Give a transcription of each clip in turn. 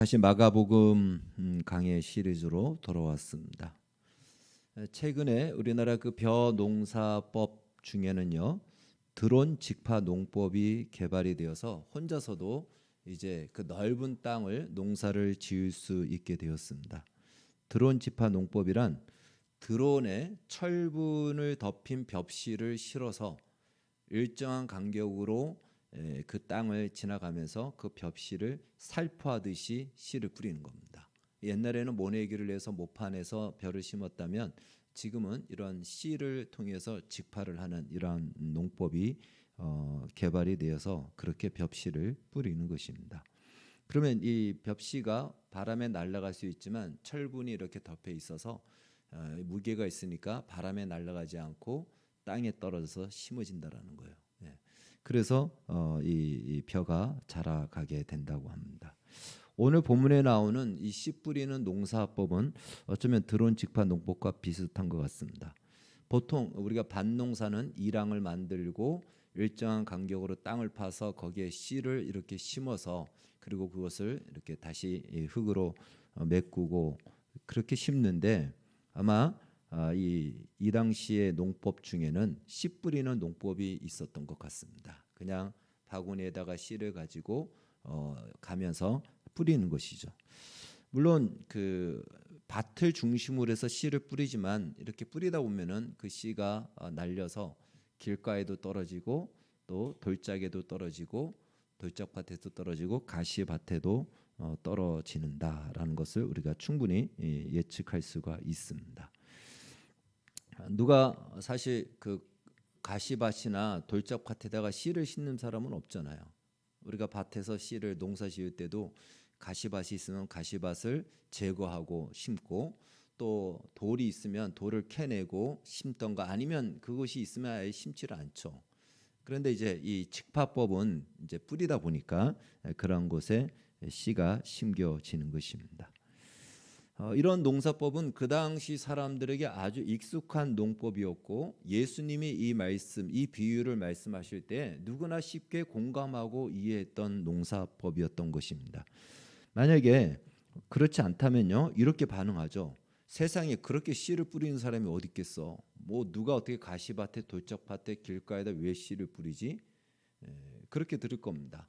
다시 마가복음 강해 시리즈로 돌아왔습니다. 최근에 우리나라 그 벼농사법 중에는요, 드론 직파 농법이 개발이 되어서 혼자서도 이제 그 넓은 땅을 농사를 지을 수 있게 되었습니다. 드론 직파 농법이란 드론에 철분을 덮인 벽실을 실어서 일정한 간격으로 그 땅을 지나가면서 그 벽실을 살포하듯이 씨를 뿌리는 겁니다. 옛날에는 모내기를 내서 모판에서 벼를 심었다면 지금은 이런 씨를 통해서 직파를 하는 이러한 농법이 개발이 되어서 그렇게 벽실을 뿌리는 것입니다. 그러면 이 벽시가 바람에 날아갈 수 있지만 철분이 이렇게 덮여 있어서 무게가 있으니까 바람에 날아가지 않고 땅에 떨어져서 심어진다라는 거예요. 예. 그래서 이 벼가 자라가게 된다고 합니다. 오늘 본문에 나오는 이 씨 뿌리는 농사법은 어쩌면 드론 직파 농법과 비슷한 것 같습니다. 보통 우리가 밭농사는 이랑을 만들고 일정한 간격으로 땅을 파서 거기에 씨를 이렇게 심어서 그리고 그것을 이렇게 다시 흙으로 메꾸고 그렇게 심는데 아마 이 당시의 농법 중에는 씨 뿌리는 농법이 있었던 것 같습니다. 그냥 바구니에다가 씨를 가지고 가면서 뿌리는 것이죠. 물론 그 밭을 중심으로 해서 씨를 뿌리지만 이렇게 뿌리다 보면은 그 씨가 날려서 길가에도 떨어지고 또 돌짝에도 떨어지고 돌짝밭에도 떨어지고 가시밭에도 떨어지는다라는 것을 우리가 충분히 예측할 수가 있습니다. 누가 사실 그 가시밭이나 돌짝밭에다가 씨를 심는 사람은 없잖아요. 우리가 밭에서 씨를 농사 지을 때도 가시밭이 있으면 가시밭을 제거하고 심고 또 돌이 있으면 돌을 캐내고 심던가 아니면 그것이 있으면 아예 심지를 않죠. 그런데 이제 이 직파법은 이제 뿌리다 보니까 그런 곳에 씨가 심겨지는 것입니다. 이런 농사법은 그 당시 사람들에게 아주 익숙한 농법이었고 예수님이 이 말씀, 이 비유를 말씀하실 때 누구나 쉽게 공감하고 이해했던 농사법이었던 것입니다. 만약에 그렇지 않다면요, 이렇게 반응하죠. 세상에 그렇게 씨를 뿌리는 사람이 어디 있겠어? 뭐 누가 어떻게 가시밭에 돌짝밭에 길가에다 왜 씨를 뿌리지? 그렇게 들을 겁니다.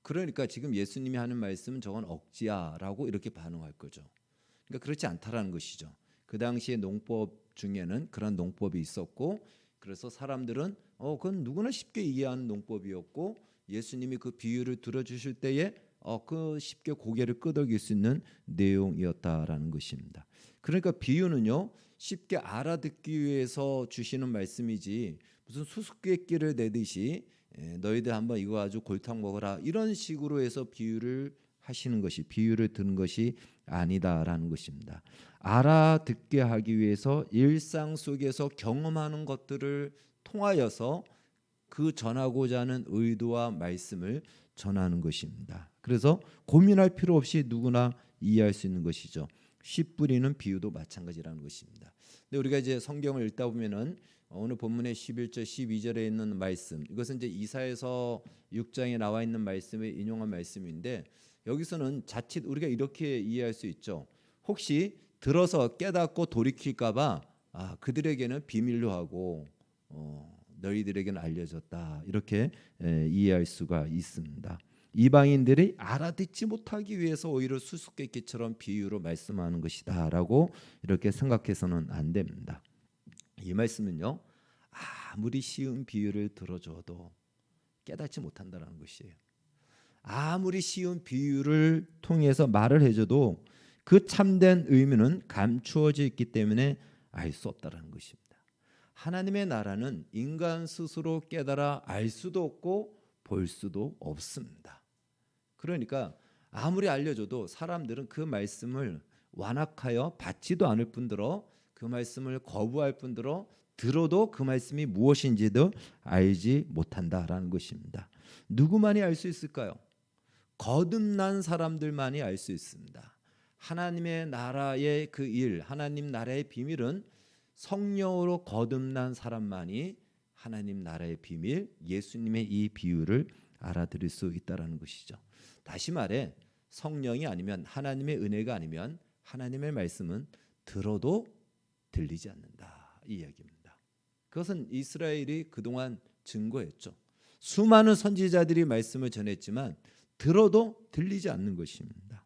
그러니까 지금 예수님이 하는 말씀은 저건 억지야라고 이렇게 반응할 거죠. 그러니까 그렇지 않다라는 것이죠. 그 당시의 농법 중에는 그런 농법이 있었고 그래서 사람들은 그건 누구나 쉽게 이해하는 농법이었고 예수님이 그 비유를 들어주실 때에 그 쉽게 고개를 끄덕일 수 있는 내용이었다라는 것입니다. 그러니까 비유는요 쉽게 알아듣기 위해서 주시는 말씀이지 무슨 수수께끼를 내듯이 너희들 한번 이거 가지고 골탕 먹어라 이런 식으로 해서 비유를 하시는 것이 비유를 드는 것이 아니다라는 것입니다. 알아듣게 하기 위해서 일상 속에서 경험하는 것들을 통하여서 그 전하고자 하는 의도와 말씀을 전하는 것입니다. 그래서 고민할 필요 없이 누구나 이해할 수 있는 것이죠. 씨 뿌리는 비유도 마찬가지라는 것입니다. 근데 우리가 이제 성경을 읽다 보면은 오늘 본문의 11절 12절에 있는 말씀 이것은 이제 이사야서 6장에 나와 있는 말씀을 인용한 말씀인데 여기서는 자칫 우리가 이렇게 이해할 수 있죠. 혹시 들어서 깨닫고 돌이킬까봐 그들에게는 비밀로 하고 너희들에게는 알려졌다 이렇게 이해할 수가 있습니다. 이방인들이 알아듣지 못하기 위해서 오히려 수수께끼처럼 비유로 말씀하는 것이다라고 이렇게 생각해서는 안 됩니다. 이 말씀은요 아무리 쉬운 비유를 들어줘도 깨닫지 못한다는 것이에요. 아무리 쉬운 비유를 통해서 말을 해줘도 그 참된 의미는 감추어져 있기 때문에 알 수 없다는 것입니다. 하나님의 나라는 인간 스스로 깨달아 알 수도 없고 볼 수도 없습니다. 그러니까 아무리 알려줘도 사람들은 그 말씀을 완악하여 받지도 않을 뿐더러 그 말씀을 거부할 뿐더러 들어도 그 말씀이 무엇인지도 알지 못한다라는 것입니다. 누구만이 알 수 있을까요? 거듭난 사람들만이 알 수 있습니다. 하나님의 나라의 그 일, 하나님 나라의 비밀은 성령으로 거듭난 사람만이 하나님 나라의 비밀, 예수님의 이 비유를 알아들을 수 있다라는 것이죠. 다시 말해 성령이 아니면 하나님의 은혜가 아니면 하나님의 말씀은 들어도 들리지 않는다 이 이야기입니다. 그것은 이스라엘이 그동안 증거했죠. 수많은 선지자들이 말씀을 전했지만 들어도 들리지 않는 것입니다.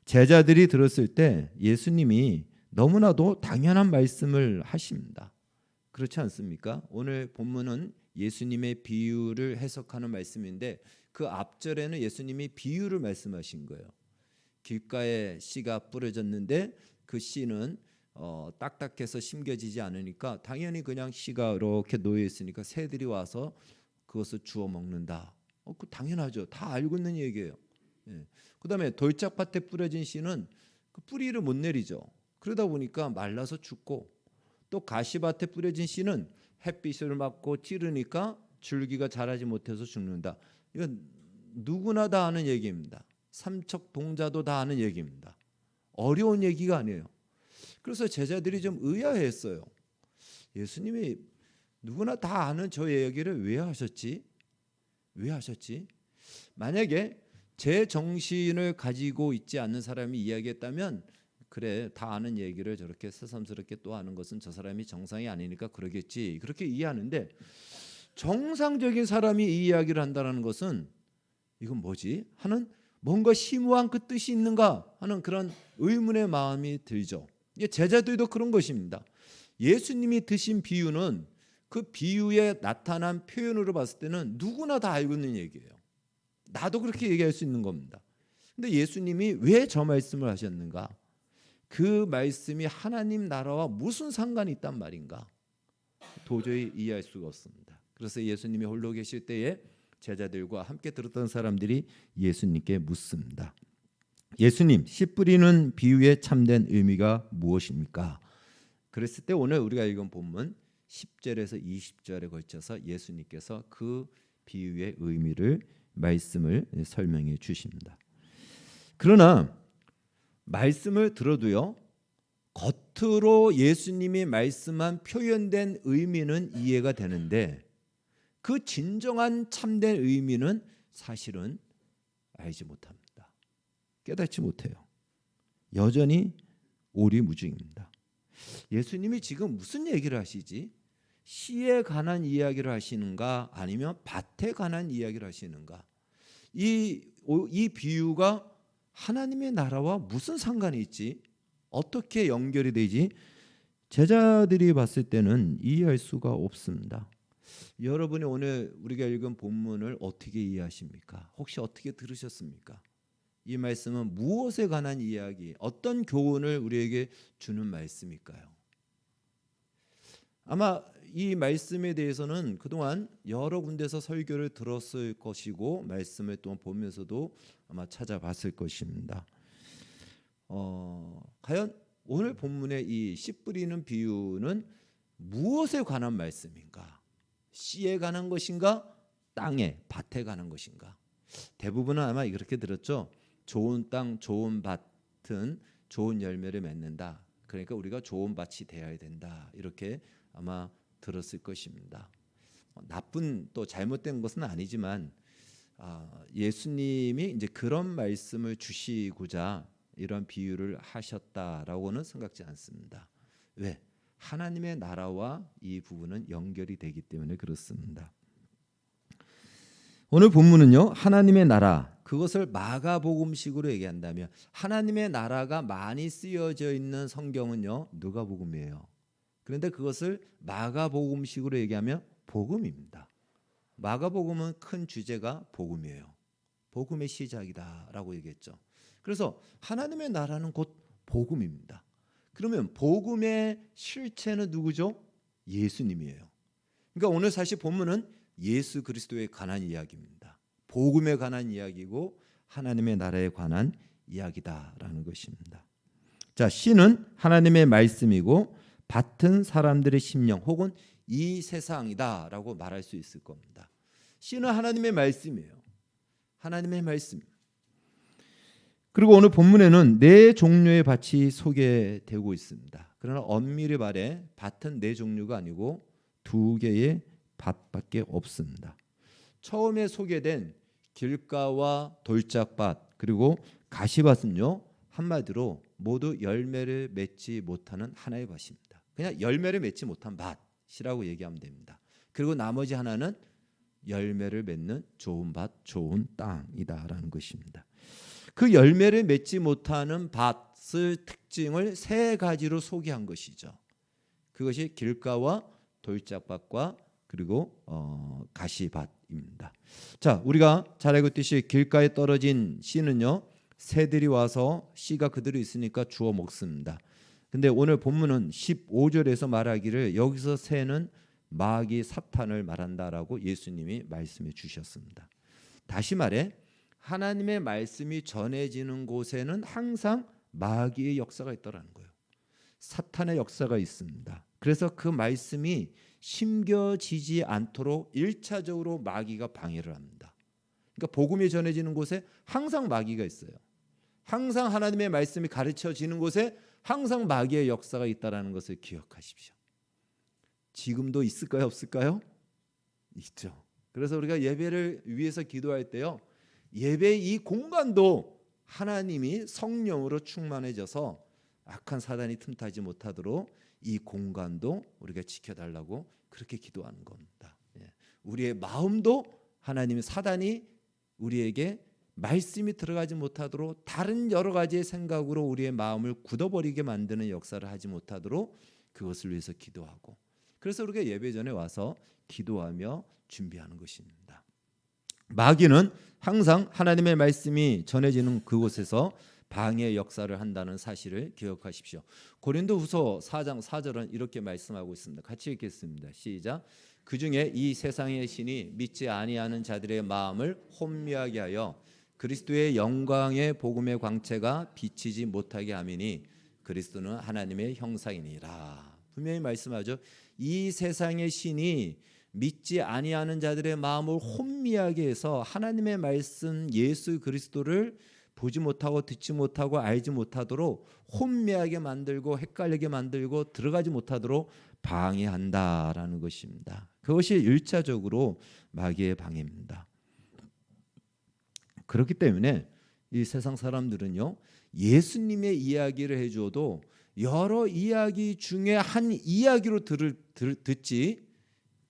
제자들이 들었을 때 예수님이 너무나도 당연한 말씀을 하십니다. 그렇지 않습니까? 오늘 본문은 예수님의 비유를 해석하는 말씀인데 그 앞절에는 예수님이 비유를 말씀하신 거예요. 길가에 씨가 뿌려졌는데 그 씨는 딱딱해서 심겨지지 않으니까 당연히 그냥 씨가 이렇게 놓여 있으니까 새들이 와서 그것을 주워 먹는다. 그 당연하죠. 다 알고 있는 얘기예요. 예. 그다음에 돌짝밭에 뿌려진 씨는 그 뿌리를 못 내리죠. 그러다 보니까 말라서 죽고, 또 가시밭에 뿌려진 씨는 햇빛을 맞고 찌르니까 줄기가 자라지 못해서 죽는다. 이건 누구나 다 아는 얘기입니다. 삼척동자도 다 아는 얘기입니다. 어려운 얘기가 아니에요. 그래서 제자들이 좀 의아했어요. 예수님이 누구나 다 아는 저 얘기를 왜 하셨지? 왜 하셨지? 만약에 제 정신을 가지고 있지 않는 사람이 이야기했다면 그래, 다 아는 얘기를 저렇게 새삼스럽게 또 하는 것은 저 사람이 정상이 아니니까 그러겠지, 그렇게 이해하는데, 정상적인 사람이 이 이야기를 한다는 것은 이건 뭐지? 하는 뭔가 심오한 그 뜻이 있는가 하는 그런 의문의 마음이 들죠. 제자들도 그런 것입니다. 예수님이 드신 비유는 그 비유에 나타난 표현으로 봤을 때는 누구나 다 알고 있는 얘기예요. 나도 그렇게 얘기할 수 있는 겁니다. 근데 예수님이 왜 저 말씀을 하셨는가? 그 말씀이 하나님 나라와 무슨 상관이 있단 말인가? 도저히 이해할 수가 없습니다. 그래서 예수님이 홀로 계실 때에 제자들과 함께 들었던 사람들이 예수님께 묻습니다. 예수님, 씨 뿌리는 비유의 참된 의미가 무엇입니까? 그랬을 때 오늘 우리가 읽은 본문 10절에서 20절에 걸쳐서 예수님께서 그 비유의 의미를 말씀을 설명해 주십니다. 그러나 말씀을 들어도요, 겉으로 예수님이 말씀한 표현된 의미는 이해가 되는데 그 진정한 참된 의미는 사실은 알지 못합니다. 깨닫지 못해요. 여전히 오리무중입니다. 예수님이 지금 무슨 얘기를 하시지? 씨에 관한 이야기를 하시는가 아니면 밭에 관한 이야기를 하시는가? 이 비유가 하나님의 나라와 무슨 상관이 있지? 어떻게 연결이 되지? 제자들이 봤을 때는 이해할 수가 없습니다. 여러분이 오늘 우리가 읽은 본문을 어떻게 이해하십니까? 혹시 어떻게 들으셨습니까? 이 말씀은 무엇에 관한 이야기, 어떤 교훈을 우리에게 주는 말씀일까요? 아마 이 말씀에 대해서는 그동안 여러 군데서 설교를 들었을 것이고 말씀을 또 보면서도 아마 찾아봤을 것입니다. 과연 오늘 본문의 이 씨 뿌리는 비유는 무엇에 관한 말씀인가? 씨에 관한 것인가? 땅에, 밭에 관한 것인가? 대부분은 아마 이렇게 들었죠. 좋은 땅, 좋은 밭은 좋은 열매를 맺는다. 그러니까 우리가 좋은 밭이 되어야 된다. 이렇게 아마 들었을 것입니다. 나쁜 또 잘못된 것은 아니지만 예수님이 이제 그런 말씀을 주시고자 이런 비유를 하셨다라고는 생각지 않습니다. 왜? 하나님의 나라와 이 부분은 연결이 되기 때문에 그렇습니다. 오늘 본문은요, 하나님의 나라, 그것을 마가복음식으로 얘기한다면 하나님의 나라가 많이 쓰여져 있는 성경은요, 누가복음이에요. 그런데 그것을 마가복음식으로 얘기하면 복음입니다. 마가복음은 큰 주제가 복음이에요. 복음의 시작이다라고 얘기했죠. 그래서 하나님의 나라는 곧 복음입니다. 그러면 복음의 실체는 누구죠? 예수님이에요. 그러니까 오늘 사실 본문은 예수 그리스도에 관한 이야기입니다. 복음에 관한 이야기고 하나님의 나라에 관한 이야기다라는 것입니다. 자, 씨는 하나님의 말씀이고 밭은 사람들의 심령 혹은 이 세상이다라고 말할 수 있을 겁니다. 씨는 하나님의 말씀이에요. 하나님의 말씀. 그리고 오늘 본문에는 네 종류의 밭이 소개되고 있습니다. 그러나 엄밀히 말해 밭은 네 종류가 아니고 두 개의 밭밖에 없습니다. 처음에 소개된 길가와 돌짝밭 그리고 가시밭은요, 한마디로 모두 열매를 맺지 못하는 하나의 밭입니다. 그냥 열매를 맺지 못한 밭이라고 얘기하면 됩니다. 그리고 나머지 하나는 열매를 맺는 좋은 밭, 좋은 땅이다라는 것입니다. 그 열매를 맺지 못하는 밭의 특징을 세 가지로 소개한 것이죠. 그것이 길가와 돌짝밭과 그리고 가시밭입니다. 자, 우리가 잘 알고 있듯이 길가에 떨어진 씨는요, 새들이 와서 씨가 그대로 있으니까 주워 먹습니다. 근데 오늘 본문은 15절에서 말하기를 여기서 새는 마귀 사탄을 말한다라고 예수님이 말씀해 주셨습니다. 다시 말해 하나님의 말씀이 전해지는 곳에는 항상 마귀의 역사가 있다라는 거예요. 사탄의 역사가 있습니다. 그래서 그 말씀이 심겨지지 않도록 1차적으로 마귀가 방해를 합니다. 그러니까 복음이 전해지는 곳에 항상 마귀가 있어요. 항상 하나님의 말씀이 가르쳐지는 곳에 항상 마귀의 역사가 있다는 것을 기억하십시오. 지금도 있을까요? 없을까요? 있죠. 그래서 우리가 예배를 위해서 기도할 때요, 예배 이 공간도 하나님이 성령으로 충만해져서 악한 사단이 틈타지 못하도록 이 공간도 우리가 지켜달라고 그렇게 기도하는 겁니다. 우리의 마음도 하나님의 사단이 우리에게 말씀이 들어가지 못하도록 다른 여러 가지의 생각으로 우리의 마음을 굳어버리게 만드는 역사를 하지 못하도록 그것을 위해서 기도하고, 그래서 우리가 예배 전에 와서 기도하며 준비하는 것입니다. 마귀는 항상 하나님의 말씀이 전해지는 그곳에서 방해 역사를 한다는 사실을 기억하십시오. 고린도후서 4장 4절은 이렇게 말씀하고 있습니다. 같이 읽겠습니다. 시작. 그중에 이 세상의 신이 믿지 아니하는 자들의 마음을 혼미하게 하여 그리스도의 영광의 복음의 광채가 비치지 못하게 함이니 그리스도는 하나님의 형상이니라. 분명히 말씀하죠. 이 세상의 신이 믿지 아니하는 자들의 마음을 혼미하게 해서 하나님의 말씀 예수 그리스도를 보지 못하고 듣지 못하고 알지 못하도록 혼미하게 만들고 헷갈리게 만들고 들어가지 못하도록 방해한다라는 것입니다. 그것이 1차적으로 마귀의 방해입니다. 그렇기 때문에 이 세상 사람들은요, 예수님의 이야기를 해줘도 여러 이야기 중에 한 이야기로 듣지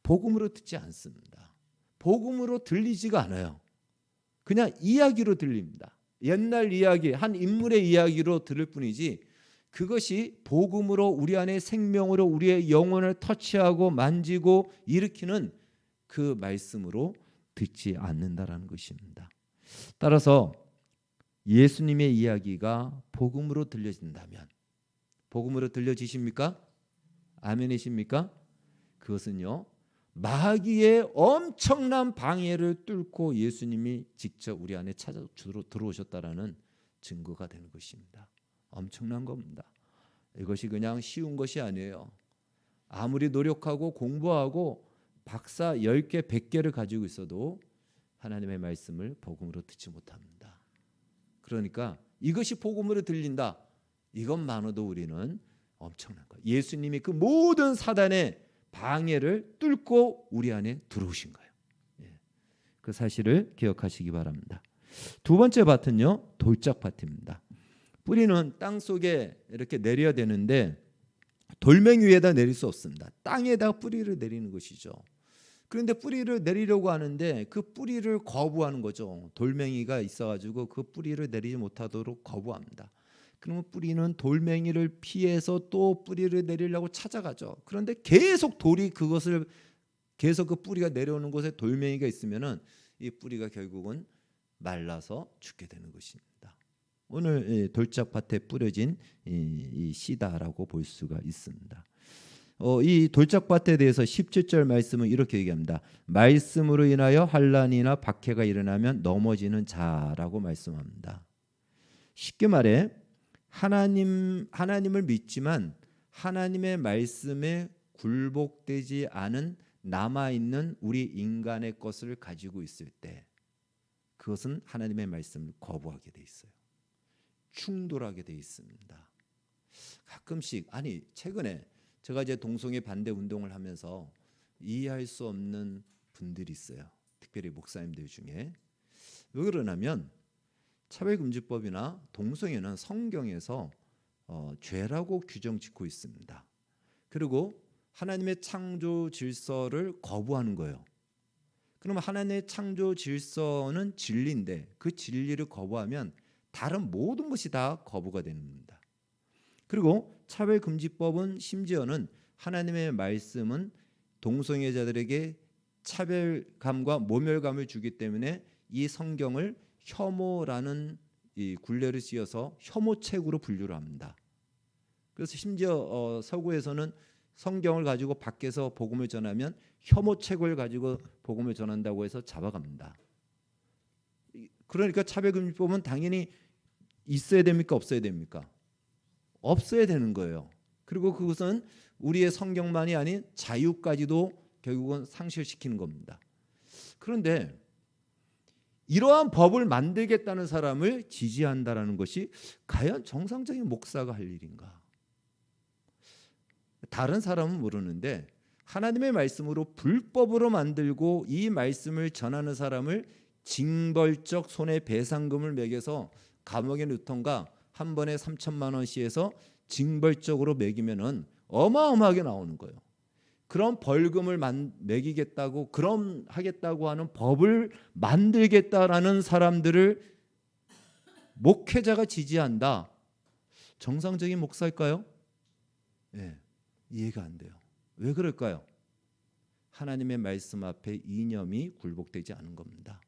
복음으로 듣지 않습니다. 복음으로 들리지가 않아요. 그냥 이야기로 들립니다. 옛날 이야기, 한 인물의 이야기로 들을 뿐이지 그것이 복음으로 우리 안에 생명으로 우리의 영혼을 터치하고 만지고 일으키는 그 말씀으로 듣지 않는다라는 것입니다. 따라서 예수님의 이야기가 복음으로 들려진다면, 복음으로 들려지십니까? 아멘이십니까? 그것은요, 마귀의 엄청난 방해를 뚫고 예수님이 직접 우리 안에 찾아 들어오셨다라는 증거가 되는 것입니다. 엄청난 겁니다. 이것이 그냥 쉬운 것이 아니에요. 아무리 노력하고 공부하고 박사 10개, 100개를 가지고 있어도 하나님의 말씀을 복음으로 듣지 못합니다. 그러니까 이것이 복음으로 들린다. 이것만으로도 우리는 엄청난 거예요. 예수님이 그 모든 사단의 방해를 뚫고 우리 안에 들어오신 거예요. 그 사실을 기억하시기 바랍니다. 두 번째 밭은요, 돌짝밭입니다. 뿌리는 땅 속에 이렇게 내려야 되는데 돌멩이 위에다 내릴 수 없습니다. 땅에다 뿌리를 내리는 것이죠. 그런데 뿌리를 내리려고 하는데 그 뿌리를 거부하는 거죠. 돌멩이가 있어가지고 그 뿌리를 내리지 못하도록 거부합니다. 그러면 뿌리는 돌멩이를 피해서 또 뿌리를 내리려고 찾아가죠. 그런데 계속 돌이 그것을 계속 그 뿌리가 내려오는 곳에 돌멩이가 있으면은 이 뿌리가 결국은 말라서 죽게 되는 것입니다. 오늘 돌짝밭에 뿌려진 이 씨다라고 볼 수가 있습니다. 이 돌짝밭에 대해서 17절 말씀은 이렇게 얘기합니다. 말씀으로 인하여 환난이나 박해가 일어나면 넘어지는 자라고 말씀합니다. 쉽게 말해 하나님을 믿지만 하나님의 말씀에 굴복되지 않은 남아있는 우리 인간의 것을 가지고 있을 때 그것은 하나님의 말씀을 거부하게 돼 있어요. 충돌하게 돼 있습니다. 가끔씩 최근에 제가 이제 동성애 반대 운동을 하면서 이해할 수 없는 분들이 있어요. 특별히 목사님들 중에. 왜 그러냐면 차별금지법이나 동성애는 성경에서 죄라고 규정짓고 있습니다. 그리고 하나님의 창조 질서를 거부하는 거예요. 그러면 하나님의 창조 질서는 진리인데 그 진리를 거부하면 다른 모든 것이 다 거부가 됩니다. 그리고 차별금지법은 심지어는 하나님의 말씀은 동성애자들에게 차별감과 모멸감을 주기 때문에 이 성경을 혐오라는 이 굴레를 씌워서 혐오책으로 분류를 합니다. 그래서 심지어 서구에서는 성경을 가지고 밖에서 복음을 전하면 혐오책을 가지고 복음을 전한다고 해서 잡아갑니다. 그러니까 차별금지법은 당연히 있어야 됩니까? 없어야 됩니까? 없어야 되는 거예요. 그리고 그것은 우리의 성경만이 아닌 자유까지도 결국은 상실시키는 겁니다. 그런데 이러한 법을 만들겠다는 사람을 지지한다라는 것이 과연 정상적인 목사가 할 일인가? 다른 사람은 모르는데 하나님의 말씀으로 불법으로 만들고 이 말씀을 전하는 사람을 징벌적 손해배상금을 매겨서 감옥에 넣던가 한 번에 3천만 원씩에서 징벌적으로 매기면은 어마어마하게 나오는 거예요. 그런 벌금을 매기겠다고 그럼 하겠다고 하는 법을 만들겠다라는 사람들을 목회자가 지지한다. 정상적인 목사일까요? 네, 이해가 안 돼요. 왜 그럴까요? 하나님의 말씀 앞에 이념이 굴복되지 않은 겁니다.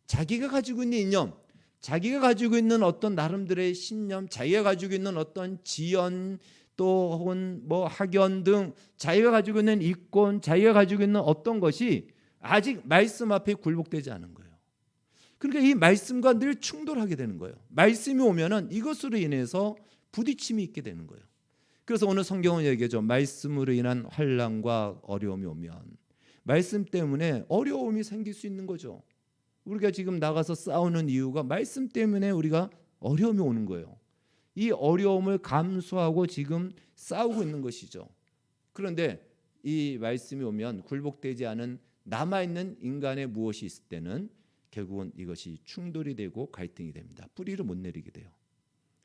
자기가 가지고 있는 이념, 자기가 가지고 있는 어떤 나름대로의 신념, 자기가 가지고 있는 어떤 지연 또 혹은 뭐 학연 등 자기가 가지고 있는 이권, 자기가 가지고 있는 어떤 것이 아직 말씀 앞에 굴복되지 않은 거예요. 그러니까 이 말씀과 늘 충돌하게 되는 거예요. 말씀이 오면은 이것으로 인해서 부딪힘이 있게 되는 거예요. 그래서 오늘 성경은 얘기하죠. 말씀으로 인한 환난과 어려움이 오면 말씀 때문에 어려움이 생길 수 있는 거죠. 우리가 지금 나가서 싸우는 이유가 말씀 때문에 우리가 어려움이 오는 거예요. 이 어려움을 감수하고 지금 싸우고 있는 것이죠. 그런데 이 말씀이 오면 굴복되지 않은 남아있는 인간의 무엇이 있을 때는 결국은 이것이 충돌이 되고 갈등이 됩니다. 뿌리를 못 내리게 돼요.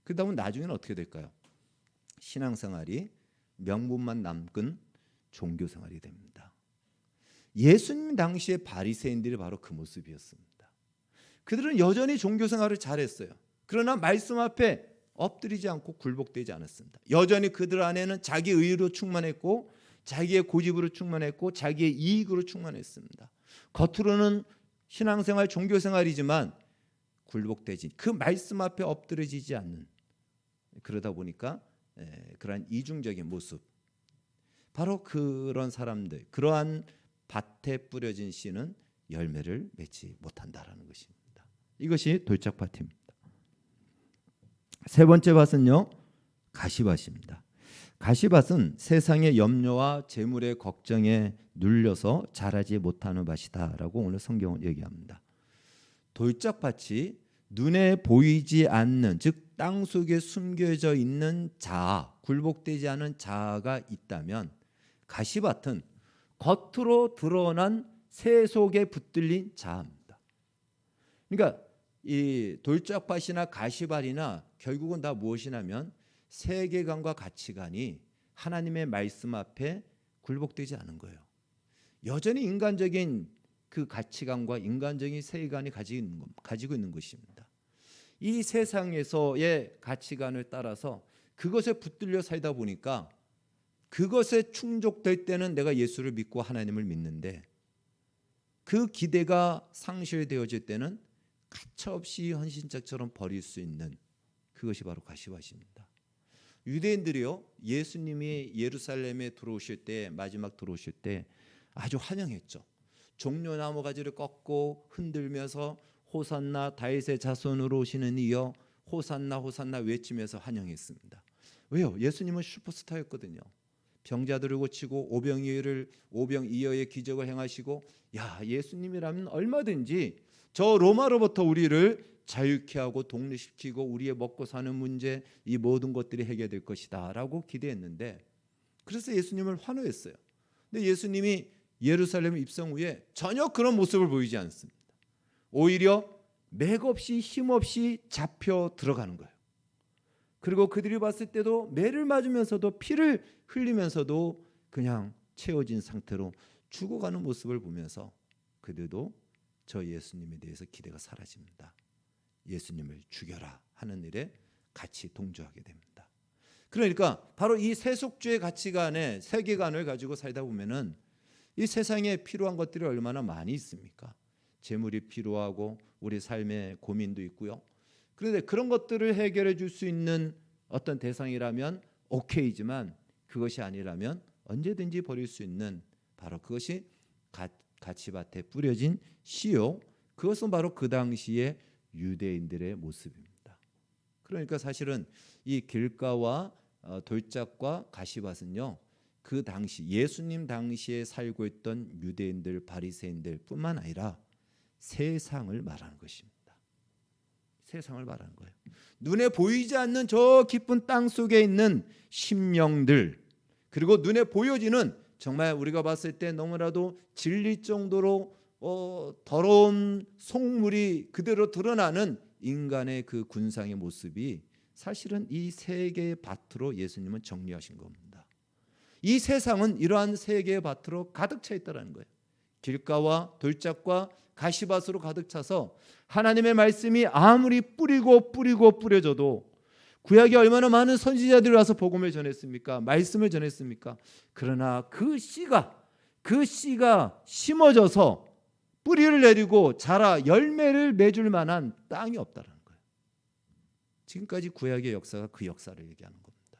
그 다음은 나중에는 어떻게 될까요? 신앙생활이 명분만 남은 종교생활이 됩니다. 예수님 당시의 바리새인들이 바로 그 모습이었습니다. 그들은 여전히 종교생활을 잘했어요. 그러나 말씀 앞에 엎드리지 않고 굴복되지 않았습니다. 여전히 그들 안에는 자기 의로 충만했고 자기의 고집으로 충만했고 자기의 이익으로 충만했습니다. 겉으로는 신앙생활, 종교생활이지만 굴복되지 그 말씀 앞에 엎드려지지 않는 그러다 보니까 그러한 이중적인 모습 바로 그런 사람들 그러한 밭에 뿌려진 씨는 열매를 맺지 못한다라는 것입니다. 이것이 돌짝밭입니다. 세 번째 밭은요 가시밭입니다. 가시밭은 세상의 염려와 재물의 걱정에 눌려서 자라지 못하는 밭이다라고 오늘 성경은 얘기합니다. 돌짝밭이 눈에 보이지 않는 즉 땅 속에 숨겨져 있는 자아, 굴복되지 않은 자아가 있다면 가시밭은 겉으로 드러난 새 속에 붙들린 자아입니다. 그러니까 이 돌짝밭이나 가시밭이나 결국은 다 무엇이냐면 세계관과 가치관이 하나님의 말씀 앞에 굴복되지 않은 거예요. 여전히 인간적인 그 가치관과 인간적인 세계관이 가지고 있는 것입니다. 이 세상에서의 가치관을 따라서 그것에 붙들려 살다 보니까 그것에 충족될 때는 내가 예수를 믿고 하나님을 믿는데 그 기대가 상실되어질 때는 가차없이 헌신짝처럼 버릴 수 있는 그것이 바로 가시밭입니다. 유대인들이요 예수님이 예루살렘에 들어오실 때 마지막 들어오실 때 아주 환영했죠. 종려나무 가지를 꺾고 흔들면서 호산나 다윗의 자손으로 오시는 이여 호산나 호산나 외치면서 환영했습니다. 왜요? 예수님은 슈퍼스타였거든요. 병자들을 고치고 오병이어의 기적을 행하시고 야 예수님이라면 얼마든지 저 로마로부터 우리를 자유케 하고 독립시키고 우리의 먹고 사는 문제 이 모든 것들이 해결될 것이다 라고 기대했는데 그래서 예수님을 환호했어요. 근데 예수님이 예루살렘 입성 후에 전혀 그런 모습을 보이지 않습니다. 오히려 맥없이 힘없이 잡혀 들어가는 거예요. 그리고 그들이 봤을 때도 매를 맞으면서도 피를 흘리면서도 그냥 채워진 상태로 죽어가는 모습을 보면서 그들도 저 예수님에 대해서 기대가 사라집니다. 예수님을 죽여라 하는 일에 같이 동조하게 됩니다. 그러니까 바로 이 세속주의 가치관의 세계관을 가지고 살다 보면은 이 세상에 필요한 것들이 얼마나 많이 있습니까? 재물이 필요하고 우리 삶의 고민도 있고요. 그런데 그런 것들을 해결해 줄 수 있는 어떤 대상이라면 오케이지만 그것이 아니라면 언제든지 버릴 수 있는 바로 그것이 가치밭에 뿌려진 씨요. 그것은 바로 그 당시에 유대인들의 모습입니다. 그러니까 사실은 이 길가와 돌짝과 가시밭은요, 그 당시 예수님 당시에 살고 있던 유대인들 바리새인들 뿐만 아니라 세상을 말하는 것입니다. 세상을 말하는 거예요. 눈에 보이지 않는 저 깊은 땅 속에 있는 심령들, 그리고 눈에 보여지는 정말 우리가 봤을 때 너무나도 질릴 정도로 더러운 속물이 그대로 드러나는 인간의 그 군상의 모습이 사실은 이 세계의 밭으로 예수님은 정리하신 겁니다. 이 세상은 이러한 세계의 밭으로 가득 차 있다는 거예요. 길가와 돌짝과 가시밭으로 가득 차서 하나님의 말씀이 아무리 뿌려져도 구약에 얼마나 많은 선지자들이 와서 복음을 전했습니까? 말씀을 전했습니까? 그러나 그 씨가 심어져서 뿌리를 내리고 자라 열매를 맺을 만한 땅이 없다는 거예요. 지금까지 구약의 역사가 그 역사를 얘기하는 겁니다.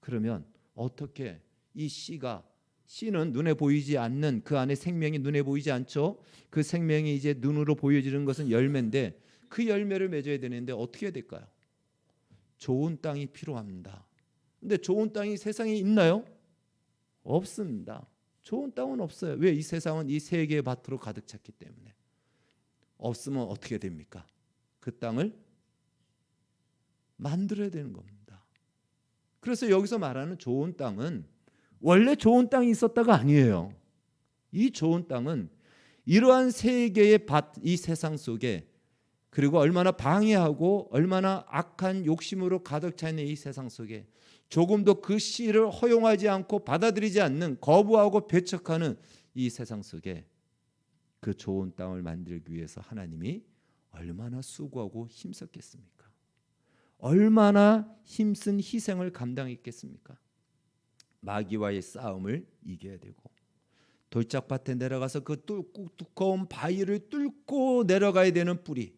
그러면 어떻게 이 씨는 눈에 보이지 않는 그 안에 생명이 눈에 보이지 않죠. 그 생명이 이제 눈으로 보여지는 것은 열매인데 그 열매를 맺어야 되는데 어떻게 해야 될까요? 좋은 땅이 필요합니다. 근데 좋은 땅이 세상에 있나요? 없습니다. 좋은 땅은 없어요. 왜? 이 세상은 이 세계의 밭으로 가득 찼기 때문에. 없으면 어떻게 됩니까? 그 땅을 만들어야 되는 겁니다. 그래서 여기서 말하는 좋은 땅은 원래 좋은 땅이 있었다가 아니에요. 이 좋은 땅은 이러한 세계의 밭, 이 세상 속에, 그리고 얼마나 방해하고 얼마나 악한 욕심으로 가득 차 있는 이 세상 속에 조금도 그 씨를 허용하지 않고 받아들이지 않는, 거부하고 배척하는 이 세상 속에 그 좋은 땅을 만들기 위해서 하나님이 얼마나 수고하고 힘썼겠습니까? 얼마나 힘쓴 희생을 감당했겠습니까? 마귀와의 싸움을 이겨야 되고 돌짝밭에 내려가서 그 두꺼운 바위를 뚫고 내려가야 되는 뿌리,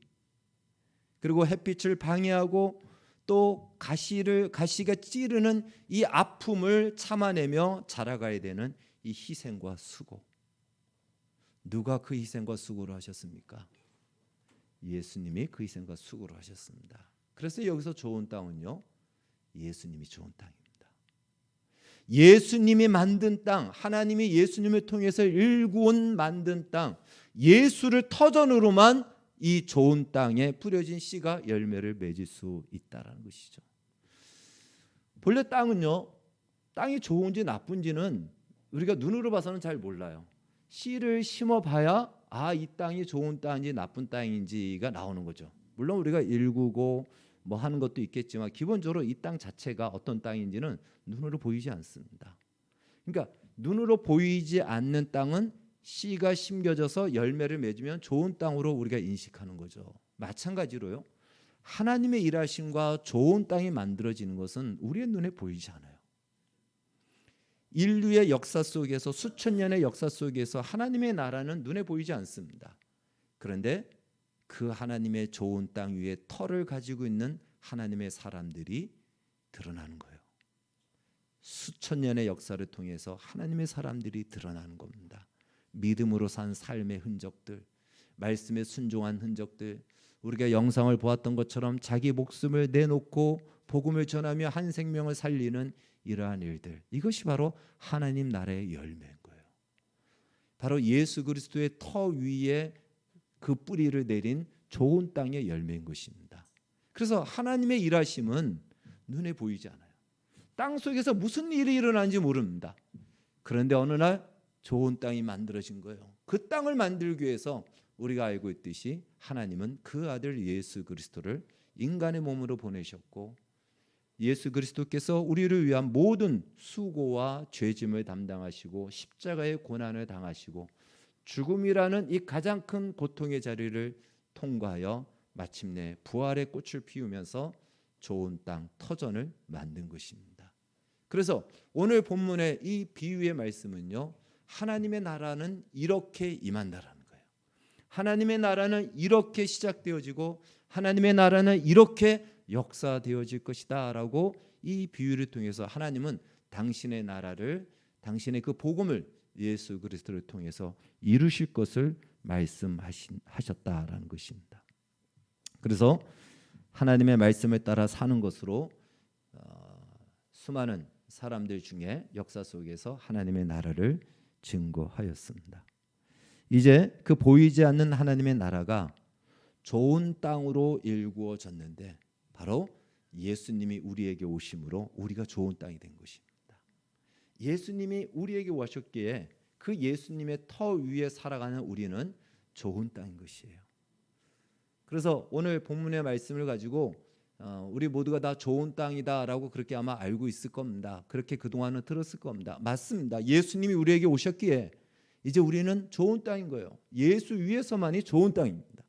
그리고 햇빛을 방해하고 또 가시가 찌르는 이 아픔을 참아내며 자라가야 되는 이 희생과 수고. 누가 그 희생과 수고를 하셨습니까? 예수님이 그 희생과 수고를 하셨습니다. 그래서 여기서 좋은 땅은요, 예수님이 좋은 땅입니다. 예수님이 만든 땅, 하나님이 예수님을 통해서 일구원 만든 땅, 예수를 터전으로만 이 좋은 땅에 뿌려진 씨가 열매를 맺을 수 있다는 것이죠. 본래 땅은요, 땅이 좋은지 나쁜지는 우리가 눈으로 봐서는 잘 몰라요. 씨를 심어봐야 이 땅이 좋은 땅인지 나쁜 땅인지가 나오는 거죠. 물론 우리가 일구고 뭐 하는 것도 있겠지만 기본적으로 이 땅 자체가 어떤 땅인지는 눈으로 보이지 않습니다. 그러니까 눈으로 보이지 않는 땅은 씨가 심겨져서 열매를 맺으면 좋은 땅으로 우리가 인식하는 거죠. 마찬가지로요, 하나님의 일하심과 좋은 땅이 만들어지는 것은 우리의 눈에 보이지 않아요. 인류의 역사 속에서, 수천 년의 역사 속에서 하나님의 나라는 눈에 보이지 않습니다. 그런데 그 하나님의 좋은 땅 위에 터를 가지고 있는 하나님의 사람들이 드러나는 거예요. 수천 년의 역사를 통해서 하나님의 사람들이 드러나는 겁니다. 믿음으로 산 삶의 흔적들, 말씀에 순종한 흔적들, 우리가 영상을 보았던 것처럼 자기 목숨을 내놓고 복음을 전하며 한 생명을 살리는 이러한 일들, 이것이 바로 하나님 나라의 열매인 거예요. 바로 예수 그리스도의 터 위에 그 뿌리를 내린 좋은 땅의 열매인 것입니다. 그래서 하나님의 일하심은 눈에 보이지 않아요. 땅 속에서 무슨 일이 일어나는지 모릅니다. 그런데 어느 날 좋은 땅이 만들어진 거예요. 그 땅을 만들기 위해서 우리가 알고 있듯이 하나님은 그 아들 예수 그리스도를 인간의 몸으로 보내셨고 예수 그리스도께서 우리를 위한 모든 수고와 죄짐을 담당하시고 십자가의 고난을 당하시고 죽음이라는 이 가장 큰 고통의 자리를 통과하여 마침내 부활의 꽃을 피우면서 좋은 땅 터전을 만든 것입니다. 그래서 오늘 본문의 이 비유의 말씀은요, 하나님의 나라는 이렇게 임한다라는 거예요. 하나님의 나라는 이렇게 시작되어지고 하나님의 나라는 이렇게 역사되어질 것이다 라고 이 비유를 통해서 하나님은 당신의 나라를, 당신의 그 복음을 예수 그리스도를 통해서 이루실 것을 말씀하셨다라는 것입니다. 그래서 하나님의 말씀을 따라 사는 것으로 수많은 사람들 중에 역사 속에서 하나님의 나라를 증거하였습니다. 이제 그 보이지 않는 하나님의 나라가 좋은 땅으로 일구어졌는데 바로 예수님이 우리에게 오심으로 우리가 좋은 땅이 된 것입니다. 예수님이 우리에게 오셨기에 그 예수님의 터 위에 살아가는 우리는 좋은 땅인 것이에요. 그래서 오늘 본문의 말씀을 가지고 우리 모두가 다 좋은 땅이다라고 그렇게 아마 알고 있을 겁니다. 그렇게 그동안은 들었을 겁니다. 맞습니다. 예수님이 우리에게 오셨기에 이제 우리는 좋은 땅인 거예요. 예수 위에서만이 좋은 땅입니다.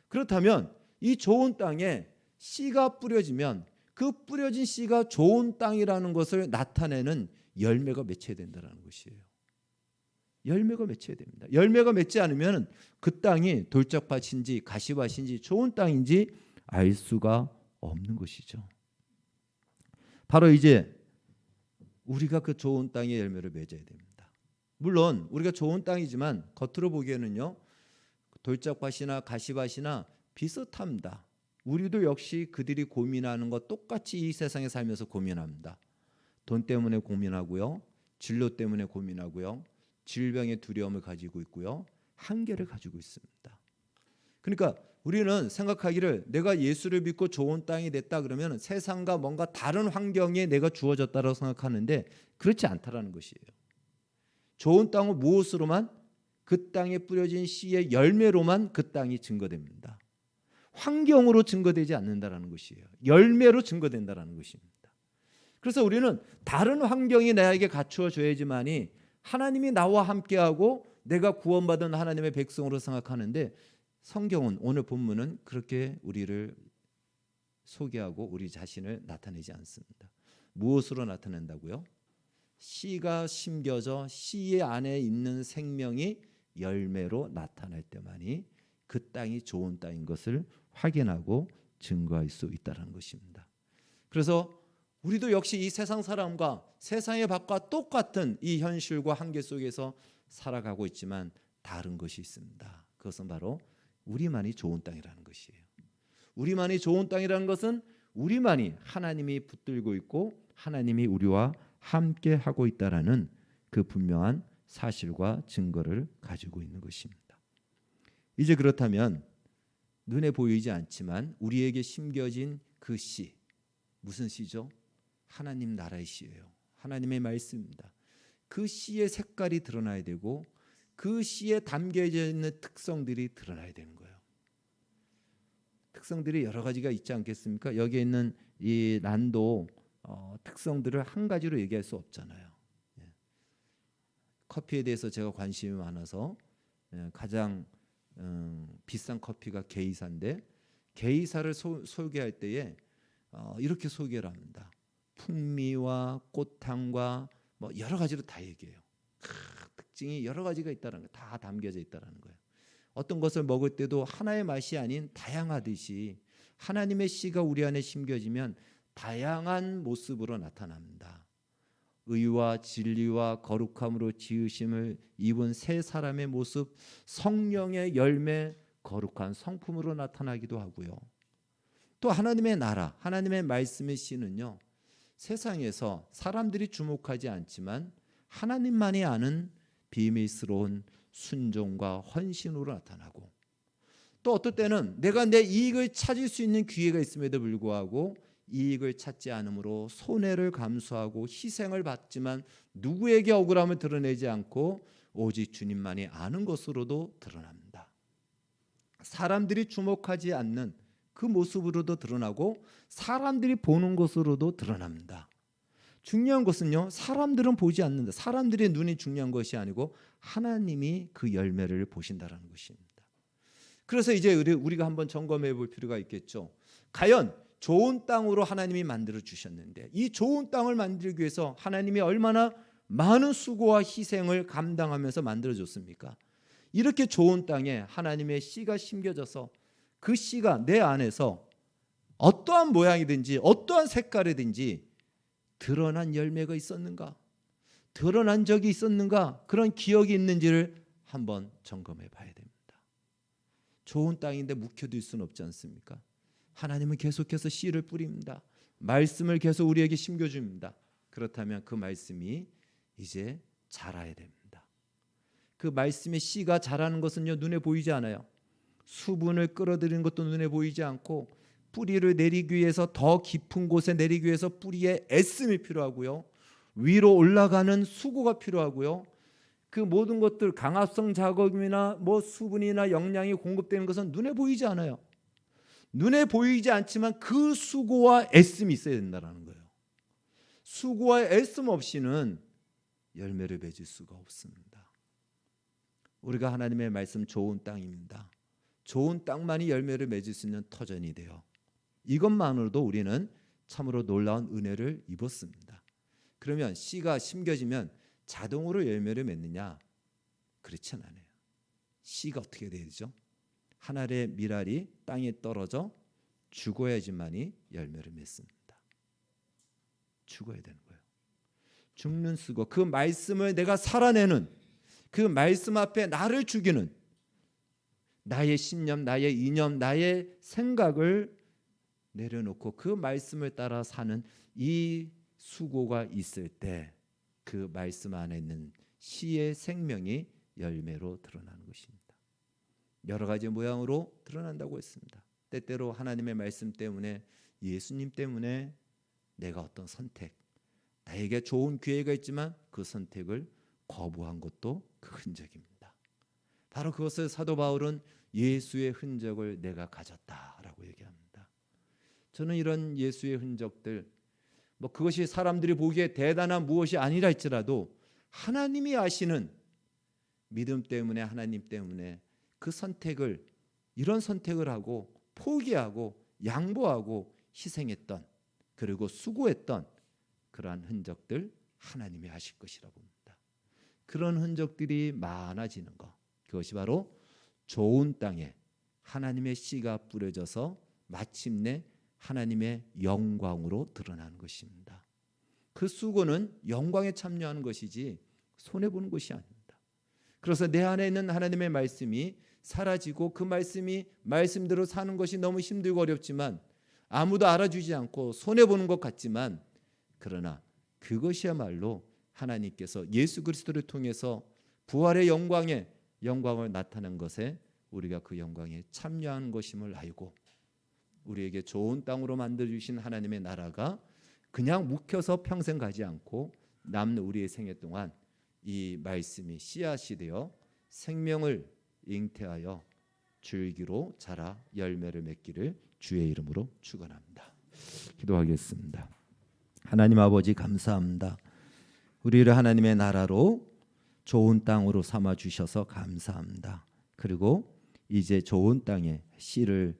그렇다면 이 좋은 땅에 씨가 뿌려지면 그 뿌려진 씨가 좋은 땅이라는 것을 나타내는 열매가 맺혀야 된다는 것이에요. 열매가 맺혀야 됩니다. 열매가 맺지 않으면 그 땅이 돌짝밭인지 가시밭인지 좋은 땅인지 알 수가 없는 것이죠. 바로 이제 우리가 그 좋은 땅의 열매를 맺어야 됩니다. 물론 우리가 좋은 땅이지만 겉으로 보기에는요, 돌짝밭이나 가시밭이나 비슷합니다. 우리도 역시 그들이 고민하는 것 똑같이 이 세상에 살면서 고민합니다. 돈 때문에 고민하고요, 진로 때문에 고민하고요, 질병의 두려움을 가지고 있고요, 한계를 가지고 있습니다. 그러니까 우리는 생각하기를 내가 예수를 믿고 좋은 땅이 됐다 그러면 세상과 뭔가 다른 환경에 내가 주어졌다고 생각하는데 그렇지 않다라는 것이에요. 좋은 땅은 무엇으로만? 그 땅에 뿌려진 씨의 열매로만 그 땅이 증거됩니다. 환경으로 증거되지 않는다라는 것이에요. 열매로 증거된다라는 것입니다. 그래서 우리는 다른 환경이 나에게 갖추어져야지만이 하나님이 나와 함께하고 내가 구원받은 하나님의 백성으로 생각하는데 성경은 오늘 본문은 그렇게 우리를 소개하고 우리 자신을 나타내지 않습니다. 무엇으로 나타낸다고요? 씨가 심겨져 씨 안에 있는 생명이 열매로 나타날 때만이 그 땅이 좋은 땅인 것을 확인하고 증거할 수 있다는 것입니다. 그래서 우리도 역시 이 세상 사람과 세상의 밖과 똑같은 이 현실과 한계 속에서 살아가고 있지만 다른 것이 있습니다. 그것은 바로 우리만이 좋은 땅이라는 것이에요. 우리만이 좋은 땅이라는 것은 우리만이 하나님이 붙들고 있고 하나님이 우리와 함께 하고 있다라는 그 분명한 사실과 증거를 가지고 있는 것입니다. 이제 그렇다면 눈에 보이지 않지만 우리에게 심겨진 그 씨, 무슨 씨죠? 하나님 나라의 씨예요. 하나님의 말씀입니다. 그 씨의 색깔이 드러나야 되고 그 씨에 담겨져 있는 특성들이 드러나야 되는 거예요. 특성들이 여러 가지가 있지 않겠습니까? 여기에 있는 이 난도 특성들을 한 가지로 얘기할 수 없잖아요. 커피에 대해서 제가 관심이 많아서 가장 비싼 커피가 게이사인데 게이사를 소개할 때에 이렇게 소개를 합니다. 풍미와 꽃향과 뭐 여러 가지로 다 얘기해요. 특징이 여러 가지가 있다는 거, 다 담겨져 있다는 거예요. 어떤 것을 먹을 때도 하나의 맛이 아닌 다양하듯이 하나님의 씨가 우리 안에 심겨지면 다양한 모습으로 나타납니다. 의와 진리와 거룩함으로 지으심을 입은 세 사람의 모습, 성령의 열매, 거룩한 성품으로 나타나기도 하고요. 또 하나님의 나라, 하나님의 말씀의 씨는요, 세상에서 사람들이 주목하지 않지만 하나님만이 아는 비밀스러운 순종과 헌신으로 나타나고, 또 어떨 때는 내가 내 이익을 찾을 수 있는 기회가 있음에도 불구하고 이익을 찾지 않으므로 손해를 감수하고 희생을 받지만 누구에게 억울함을 드러내지 않고 오직 주님만이 아는 것으로도 드러납니다. 사람들이 주목하지 않는 그 모습으로도 드러나고 사람들이 보는 것으로도 드러납니다. 중요한 것은요, 사람들은 보지 않는다. 사람들의 눈이 중요한 것이 아니고 하나님이 그 열매를 보신다라는 것입니다. 그래서 이제 우리가 한번 점검해 볼 필요가 있겠죠. 과연 좋은 땅으로 하나님이 만들어 주셨는데 이 좋은 땅을 만들기 위해서 하나님이 얼마나 많은 수고와 희생을 감당하면서 만들어 줬습니까? 이렇게 좋은 땅에 하나님의 씨가 심겨져서 그 씨가 내 안에서 어떠한 모양이든지 어떠한 색깔이든지 드러난 열매가 있었는가? 드러난 적이 있었는가? 그런 기억이 있는지를 한번 점검해 봐야 됩니다. 좋은 땅인데 묵혀둘 수는 없지 않습니까? 하나님은 계속해서 씨를 뿌립니다. 말씀을 계속 우리에게 심겨줍니다. 그렇다면 그 말씀이 이제 자라야 됩니다. 그 말씀의 씨가 자라는 것은요, 눈에 보이지 않아요. 수분을 끌어들이는 것도 눈에 보이지 않고 뿌리를 내리기 위해서 더 깊은 곳에 내리기 위해서 뿌리에 애씀이 필요하고요. 위로 올라가는 수고가 필요하고요. 그 모든 것들 강압성 작업이나 수분이나 영양이 공급되는 것은 눈에 보이지 않아요. 눈에 보이지 않지만 그 수고와 애씀이 있어야 된다는 거예요. 수고와 애씀 없이는 열매를 맺을 수가 없습니다. 우리가 하나님의 말씀 좋은 땅입니다. 좋은 땅만이 열매를 맺을 수 있는 터전이 돼요. 이것만으로도 우리는 참으로 놀라운 은혜를 입었습니다. 그러면 씨가 심겨지면 자동으로 열매를 맺느냐? 그렇진 않아요. 씨가 어떻게 되죠? 하늘의 밀알이 땅에 떨어져 죽어야지만이 열매를 맺습니다. 죽어야 되는 거예요. 죽는 수고, 그 말씀을 내가 살아내는, 그 말씀 앞에 나를 죽이는 나의 신념, 나의 이념, 나의 생각을 내려놓고 그 말씀을 따라 사는 이 수고가 있을 때 그 말씀 안에 있는 씨의 생명이 열매로 드러나는 것입니다. 여러 가지 모양으로 드러난다고 했습니다. 때때로 하나님의 말씀 때문에, 예수님 때문에 내가 어떤 선택, 나에게 좋은 기회가 있지만 그 선택을 거부한 것도 그 흔적입니다. 바로 그것을 사도 바울은 예수의 흔적을 내가 가졌다라고 얘기합니다. 저는 이런 예수의 흔적들, 그것이 사람들이 보기에 대단한 무엇이 아니라 할지라도 하나님이 아시는 믿음 때문에, 하나님 때문에 그 선택을, 이런 선택을 하고 포기하고 양보하고 희생했던, 그리고 수고했던 그러한 흔적들 하나님이 아실 것이라 봅니다. 그런 흔적들이 많아지는 것, 그것이 바로 좋은 땅에 하나님의 씨가 뿌려져서 마침내 하나님의 영광으로 드러나는 것입니다. 그 수고는 영광에 참여하는 것이지 손해보는 것이 아닙니다. 그래서 내 안에 있는 하나님의 말씀이 사라지고 그 말씀이 말씀대로 사는 것이 너무 힘들고 어렵지만 아무도 알아주지 않고 손해보는 것 같지만, 그러나 그것이야말로 하나님께서 예수 그리스도를 통해서 부활의 영광을 나타낸 것에 우리가 그 영광에 참여한 것임을 알고, 우리에게 좋은 땅으로 만들어주신 하나님의 나라가 그냥 묵혀서 평생 가지 않고 남는 우리의 생애 동안 이 말씀이 씨앗이 되어 생명을 잉태하여 줄기로 자라 열매를 맺기를 주의 이름으로 축원합니다. 기도하겠습니다. 하나님 아버지, 감사합니다. 우리를 하나님의 나라로 좋은 땅으로 삼아 주셔서 감사합니다. 그리고 이제 좋은 땅에 씨를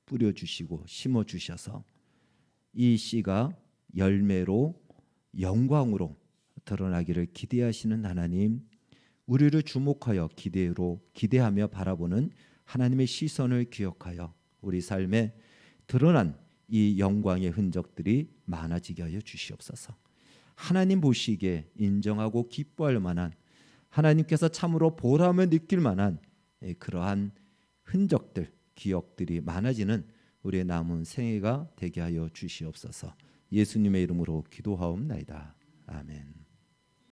뿌려 주시고 심어 주셔서 이 씨가 열매로 영광으로 드러나기를 기대하시는 하나님, 우리를 주목하여 기대하며 바라보는 하나님의 시선을 기억하여 우리 삶에 드러난 이 영광의 흔적들이 많아지게 하여 주시옵소서. 하나님 보시기에 인정하고 기뻐할 만한, 하나님께서 참으로 보람을 느낄 만한 그러한 흔적들, 기억들이 많아지는 우리의 남은 생애가 되게 하여 주시옵소서. 예수님의 이름으로 기도하옵나이다. 아멘.